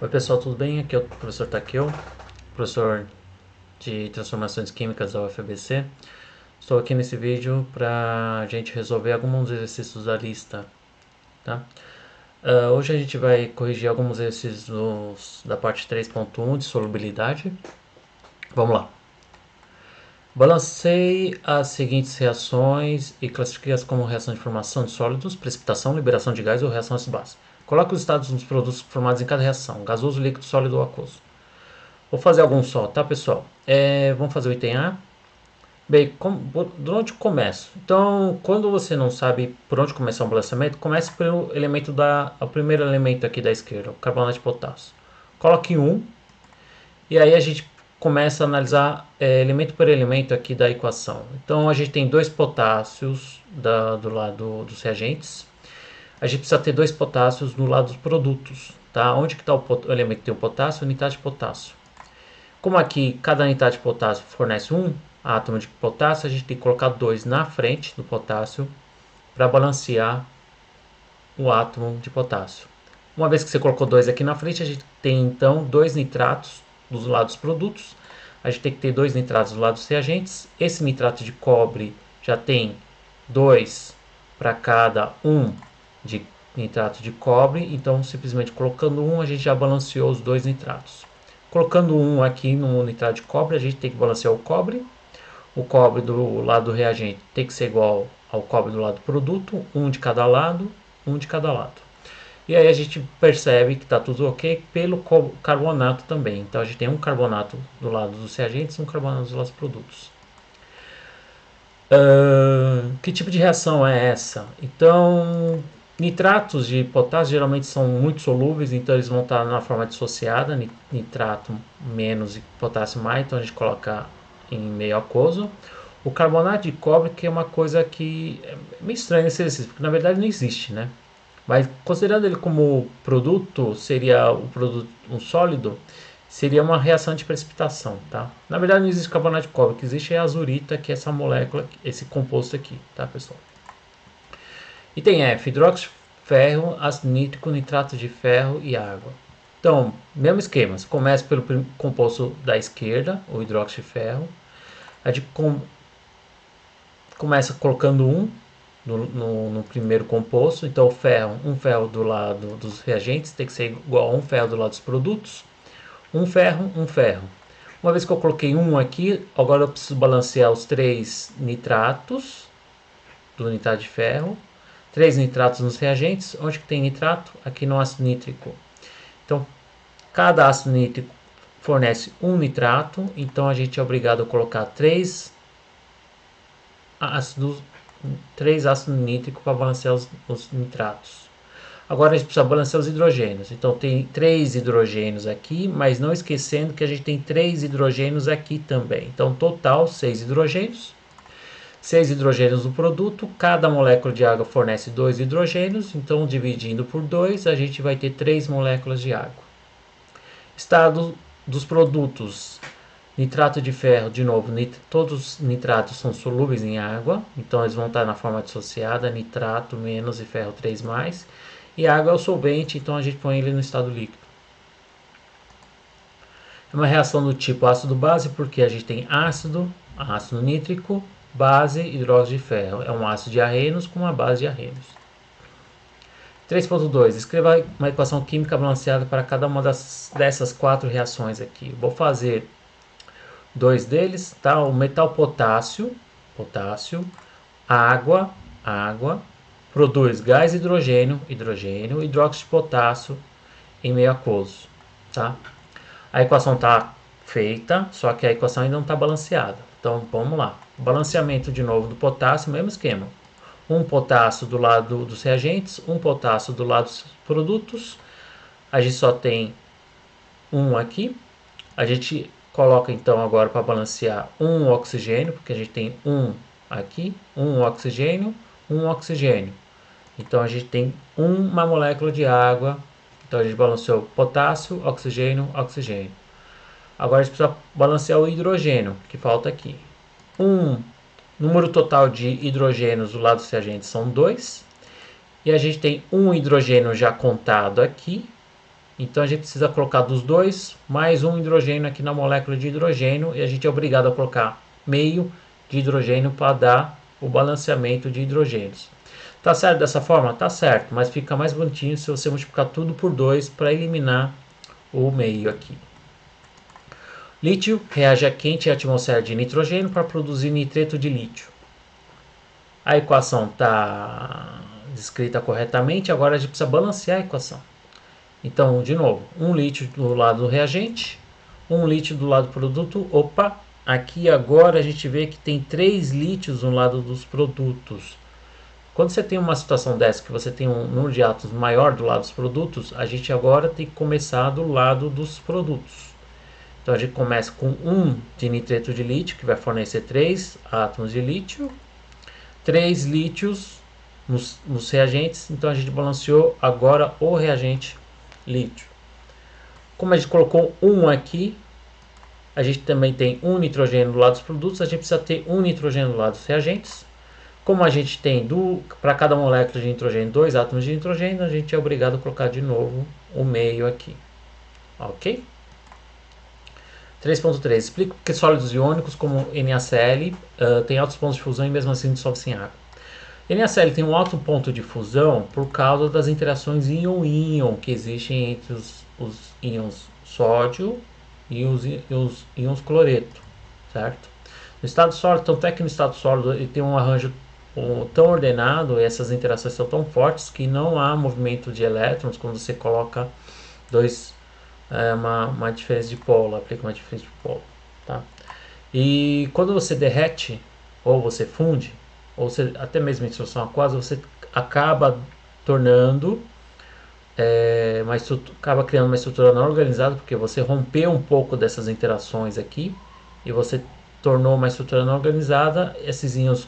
Oi pessoal, tudo bem? Aqui é o professor Takeo, professor de Transformações Químicas da UFABC. Estou aqui nesse vídeo para a gente resolver alguns exercícios da lista, tá? Hoje a gente vai corrigir alguns exercícios da parte 3.1 de solubilidade. Vamos lá. Balanceie as seguintes reações e classifique-as como reação de formação de sólidos, precipitação, liberação de gás ou reação ácido-base. Coloque os estados dos produtos formados em cada reação: gasoso, líquido, sólido ou aquoso. Vou fazer algum só, tá pessoal? Vamos fazer o item A. Bem, por onde começo? Então, quando você não sabe por onde começar um balanceamento, comece pelo elemento o primeiro elemento aqui da esquerda, o carbonato de potássio. Coloque 1 e aí a gente começa a analisar elemento por elemento aqui da equação. Então, a gente tem 2 potássios do lado dos reagentes. A gente precisa ter 2 potássios no lado dos produtos, tá? Onde que está o elemento que tem o potássio? Unidade de potássio. Como aqui cada unidade de potássio fornece um átomo de potássio, a gente tem que colocar 2 na frente do potássio para balancear o átomo de potássio. Uma vez que você colocou 2 aqui na frente, a gente tem então 2 nitratos dos lados produtos. A gente tem que ter 2 nitratos do lado dos reagentes. Esse nitrato de cobre já tem 2 para cada 1 de nitrato de cobre. Então, simplesmente colocando 1, a gente já balanceou os 2 nitratos. Colocando 1 aqui no nitrato de cobre, a gente tem que balancear o cobre. O cobre do lado do reagente tem que ser igual ao cobre do lado do produto, um de cada lado, um de cada lado. E aí a gente percebe que está tudo ok pelo carbonato também. Então a gente tem um carbonato do lado dos reagentes e um carbonato dos lados dos produtos. Que tipo de reação é essa? Então, nitratos de potássio geralmente são muito solúveis, então eles vão estar na forma dissociada, nitrato menos e potássio mais, então a gente coloca em meio aquoso. O carbonato de cobre, que é uma coisa que é meio estranha nesse exercício, porque na verdade não existe, né? Mas considerando ele como produto, seria o produto um sólido, seria uma reação de precipitação, tá? Na verdade não existe carbonato de cobre, o que existe é a azurita, que é essa molécula, esse composto aqui, tá, pessoal? Item F, hidróxido de ferro, ácido nítrico, nitrato de ferro e água. Então, mesmo esquema, você começa pelo composto da esquerda, o hidróxido de ferro. A gente começa colocando 1 no primeiro composto. Então, um ferro do lado dos reagentes tem que ser igual a um ferro do lado dos produtos. Um ferro, um ferro. Uma vez que eu coloquei 1 aqui, agora eu preciso balancear os 3 nitratos do nitrato de ferro. 3 nitratos nos reagentes. Onde que tem nitrato? Aqui no ácido nítrico. Então, cada ácido nítrico fornece um nitrato. Então, a gente é obrigado a colocar 3 ácidos nítricos para balancear os nitratos. Agora a gente precisa balancear os hidrogênios. Então tem 3 hidrogênios aqui, mas não esquecendo que a gente tem 3 hidrogênios aqui também. Então total 6 hidrogênios. 6 hidrogênios no produto, cada molécula de água fornece 2 hidrogênios, então dividindo por 2 a gente vai ter 3 moléculas de água. Estado dos produtos. Nitrato de ferro, de novo, todos os nitratos são solúveis em água, então eles vão estar na forma dissociada, nitrato menos e ferro 3 mais. E a água é o solvente, então a gente põe ele no estado líquido. É uma reação do tipo ácido-base, porque a gente tem ácido nítrico, base, hidróxido de ferro. É um ácido de arrenos com uma base de arrenos. 3.2. Escreva uma equação química balanceada para cada uma dessas 4 reações aqui. Vou fazer 2 deles, tá? O metal potássio, água, produz gás hidrogênio, hidróxido de potássio em meio aquoso, tá? A equação está feita, só que a equação ainda não está balanceada. Então vamos lá. Balanceamento de novo do potássio, mesmo esquema. Um potássio do lado dos reagentes, um potássio do lado dos produtos. A gente só tem um aqui. A gente coloca então agora para balancear um oxigênio, porque a gente tem um aqui, um oxigênio. Então a gente tem uma molécula de água. Então a gente balanceou potássio, oxigênio. Agora a gente precisa balancear o hidrogênio, que falta aqui. Número total de hidrogênios do lado dos reagentes são 2. E a gente tem um hidrogênio já contado aqui. Então a gente precisa colocar dos dois mais um hidrogênio aqui na molécula de hidrogênio e a gente é obrigado a colocar meio de hidrogênio para dar o balanceamento de hidrogênios. Tá certo dessa forma? Tá certo, mas fica mais bonitinho se você multiplicar tudo por 2 para eliminar o meio aqui. Lítio reage a quente atmosfera de nitrogênio para produzir nitreto de lítio. A equação está descrita corretamente, agora a gente precisa balancear a equação. Então, de novo, 1 lítio do lado do reagente, 1 lítio do lado do produto. Opa, aqui agora a gente vê que tem 3 lítios no lado dos produtos. Quando você tem uma situação dessa, que você tem um número de átomos maior do lado dos produtos, a gente agora tem que começar do lado dos produtos. Então a gente começa com 1 de nitreto de lítio, que vai fornecer 3 átomos de lítio, 3 lítios nos reagentes, então a gente balanceou agora o reagente lítio. Como a gente colocou 1 aqui, a gente também tem 1 nitrogênio do lado dos produtos, a gente precisa ter 1 nitrogênio do lado dos reagentes. Como a gente tem para cada molécula de nitrogênio 2 átomos de nitrogênio, a gente é obrigado a colocar de novo o meio aqui. Ok? 3.3. Explica porque sólidos iônicos como NaCl têm altos pontos de fusão e mesmo assim dissolve-se em água. NaCl tem um alto ponto de fusão por causa das interações íon-íon que existem entre os íons sódio e os íons cloreto, certo? No estado sólido, tanto é que no estado sólido ele tem um arranjo tão ordenado e essas interações são tão fortes que não há movimento de elétrons quando você coloca uma diferença de polo, aplica uma diferença de polo, tá? E quando você derrete ou você funde, ou você, até mesmo em solução aquosa, você acaba tornando acaba criando uma estrutura não organizada, porque você rompeu um pouco dessas interações aqui e você tornou uma estrutura não organizada. Esses íons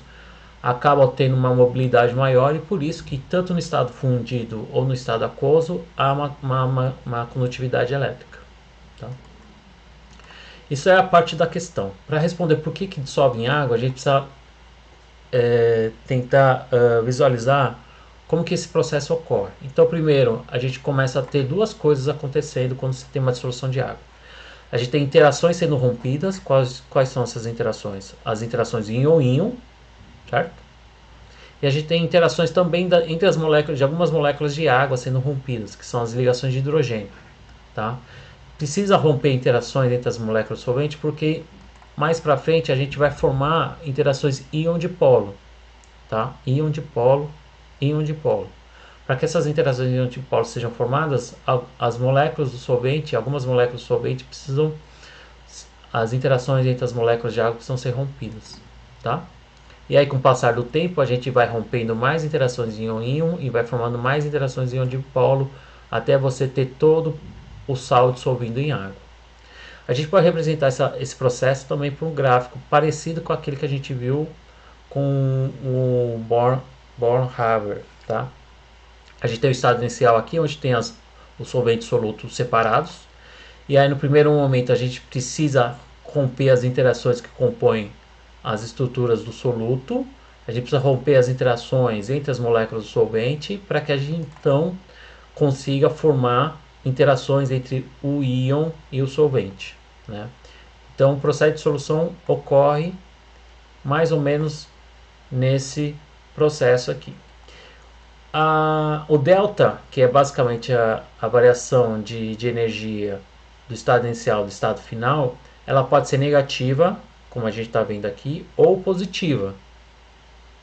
acabam tendo uma mobilidade maior e por isso que tanto no estado fundido ou no estado aquoso há uma condutividade elétrica, tá? Isso é a parte da questão. Para responder por que dissolve em água, a gente precisa tentar visualizar como que esse processo ocorre. Então, primeiro, a gente começa a ter duas coisas acontecendo quando você tem uma dissolução de água. A gente tem interações sendo rompidas. Quais são essas interações? As interações íon-íon, certo? E a gente tem interações também entre as moléculas, de algumas moléculas de água sendo rompidas, que são as ligações de hidrogênio, tá? Precisa romper interações entre as moléculas solventes porque mais para frente a gente vai formar interações íon-dipolo, tá? Íon-dipolo, íon-dipolo. Para que essas interações íon-dipolo sejam formadas, as moléculas do solvente, algumas moléculas do solvente precisam, as interações entre as moléculas de água precisam ser rompidas, tá? E aí com o passar do tempo a gente vai rompendo mais interações íon-íon e vai formando mais interações íon-dipolo até você ter todo o sal dissolvido em água. A gente pode representar esse processo também por um gráfico parecido com aquele que a gente viu com o Born-Haber, tá? A gente tem o estado inicial aqui, onde tem os solventes solutos separados. E aí no primeiro momento a gente precisa romper as interações que compõem as estruturas do soluto. A gente precisa romper as interações entre as moléculas do solvente para que a gente então consiga formar interações entre o íon e o solvente, né? Então o processo de dissolução ocorre mais ou menos nesse processo aqui. O delta, que é basicamente a variação de energia do estado inicial do estado final, ela pode ser negativa, como a gente está vendo aqui, ou positiva.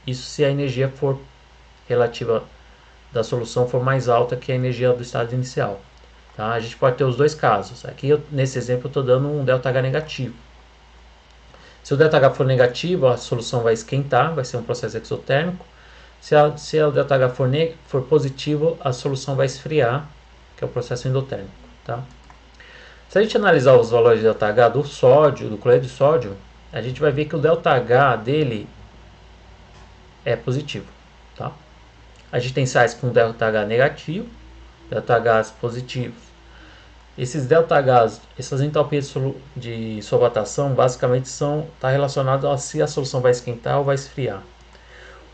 Isso se a energia for relativa da solução for mais alta que a energia do estado inicial. Tá? A gente pode ter os dois casos. Aqui, nesse exemplo, eu estou dando um ΔH negativo. Se o ΔH for negativo, a solução vai esquentar, vai ser um processo exotérmico. Se o ΔH for positivo, a solução vai esfriar, que é o processo endotérmico. Tá? Se a gente analisar os valores de ΔH do sódio, do cloreto de sódio, a gente vai ver que o ΔH dele é positivo. Tá? A gente tem sais com ΔH negativo, ΔHs positivos. Esses ΔHs, essas entalpias de solvatação, basicamente está relacionado a se a solução vai esquentar ou vai esfriar.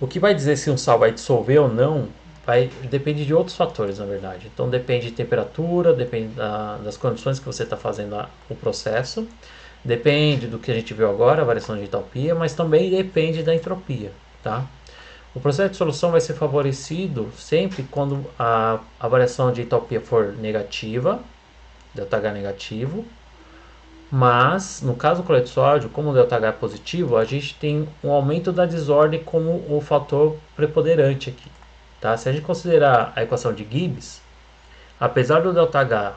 O que vai dizer se um sal vai dissolver ou não depende de outros fatores, na verdade. Então depende de temperatura, depende das condições que você está fazendo o processo, depende do que a gente viu agora, a variação de entalpia, mas também depende da entropia, tá? O processo de solução vai ser favorecido sempre quando a variação de entalpia for negativa, ΔH negativo, mas no caso do cloreto de sódio, como o ΔH é positivo, a gente tem um aumento da desordem como o fator preponderante aqui. Tá? Se a gente considerar a equação de Gibbs, apesar do ΔH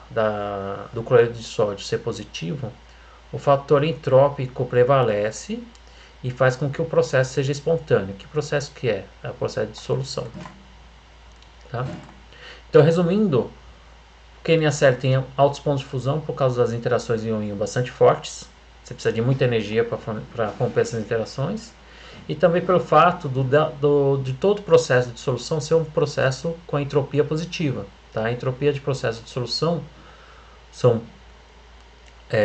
do cloreto de sódio ser positivo, o fator entrópico prevalece e faz com que o processo seja espontâneo. Que processo que é? É o processo de dissolução. Tá? Então, resumindo, o QNA0 tem altos pontos de fusão por causa das interações íon-íon bastante fortes. Você precisa de muita energia para romper essas interações. E também pelo fato de todo o processo de dissolução ser um processo com entropia positiva. Tá? A entropia de processo de dissolução são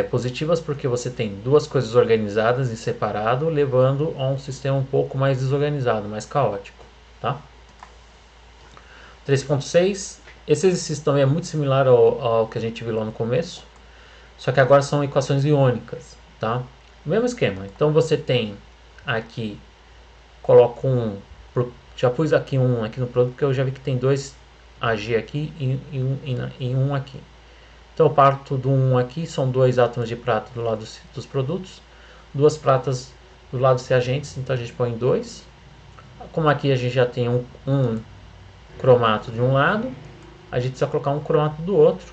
positivas porque você tem duas coisas organizadas em separado, levando a um sistema um pouco mais desorganizado, mais caótico. Tá? 3.6. Esse exercício também é muito similar ao que a gente viu lá no começo, só que agora são equações iônicas. Tá? Mesmo esquema. Então você tem aqui, coloco já pus aqui um aqui no produto, porque eu já vi que tem dois Ag aqui e um aqui. Então eu parto do 1 aqui, são dois átomos de prata do lado dos produtos, duas pratas do lado dos reagentes, então a gente põe 2. Como aqui a gente já tem um cromato de um lado, a gente precisa colocar um cromato do outro.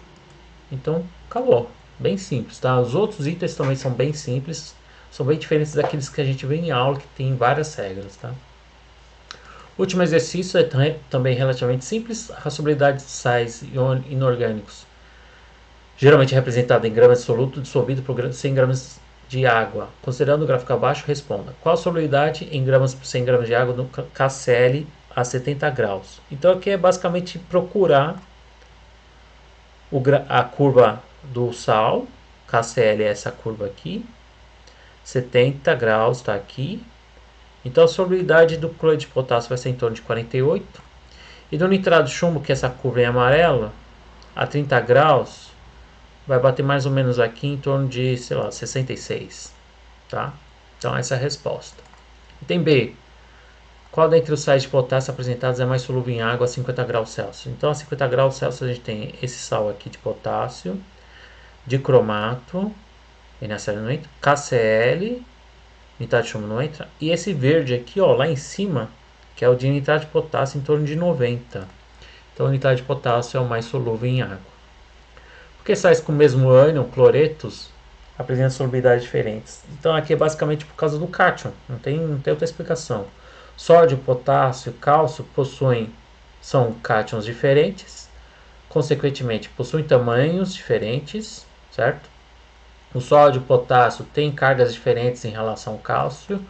Então acabou, bem simples, tá? Os outros itens também são bem simples, são bem diferentes daqueles que a gente vê em aula, que tem várias regras, tá? O último exercício é também relativamente simples, a solubilidade de sais inorgânicos, geralmente representada em gramas de soluto dissolvido por 100 gramas de água. Considerando o gráfico abaixo, responda. Qual a solubilidade em gramas por 100 gramas de água no KCl a 70 graus? Então aqui é basicamente procurar a curva do sal. KCl é essa curva aqui. 70 graus está aqui. Então a solubilidade do cloreto de potássio vai ser em torno de 48. E do nitrato de chumbo, que é essa curva em amarela, a 30 graus, vai bater mais ou menos aqui em torno de, sei lá, 66. Tá? Então essa é a resposta. Item B. Qual dentre os sais de potássio apresentados é mais solúvel em água a 50 graus Celsius? Então a 50 graus Celsius a gente tem esse sal aqui de potássio, de cromato, NaCl não entra, KCl, nitrato de chumbo não entra, e esse verde aqui, ó, lá em cima, que é o de nitrato de potássio em torno de 90. Então o nitrato de potássio é o mais solúvel em água. Porque sais com o mesmo ânion, cloretos, apresentam solubilidades diferentes. Então aqui é basicamente por causa do cátion, não tem outra explicação. Sódio, potássio, cálcio são cátions diferentes, consequentemente possuem tamanhos diferentes, certo? O sódio e o potássio têm cargas diferentes em relação ao cálcio.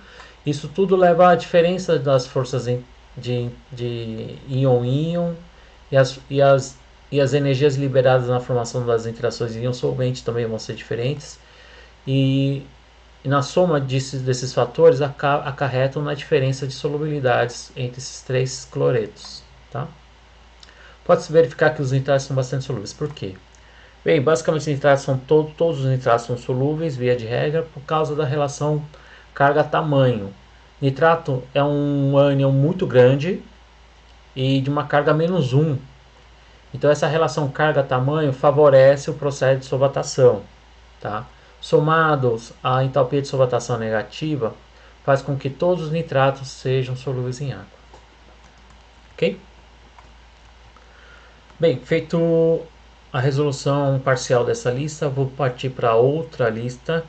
Isso tudo leva à diferença das forças de íon-íon e as energias liberadas na formação das interações íon-solvente também vão ser diferentes. E na soma desses fatores acarretam na diferença de solubilidades entre esses três cloretos. Tá? Pode-se verificar que os nitratos são bastante solúveis. Por quê? Bem, basicamente os nitratos todos os nitratos são solúveis, via de regra, por causa da relação carga-tamanho. Nitrato é um ânion muito grande e de uma carga -1. Então essa relação carga-tamanho favorece o processo de solvatação. Tá? Somados à entalpia de solvatação negativa, faz com que todos os nitratos sejam solúveis em água. Ok? Bem, feito a resolução parcial dessa lista, vou partir para outra lista,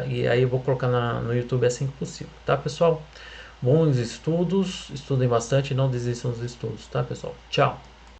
e aí eu vou colocar no YouTube assim que possível, tá, pessoal? Bons estudos, estudem bastante e não desistam dos estudos, tá, pessoal? Tchau!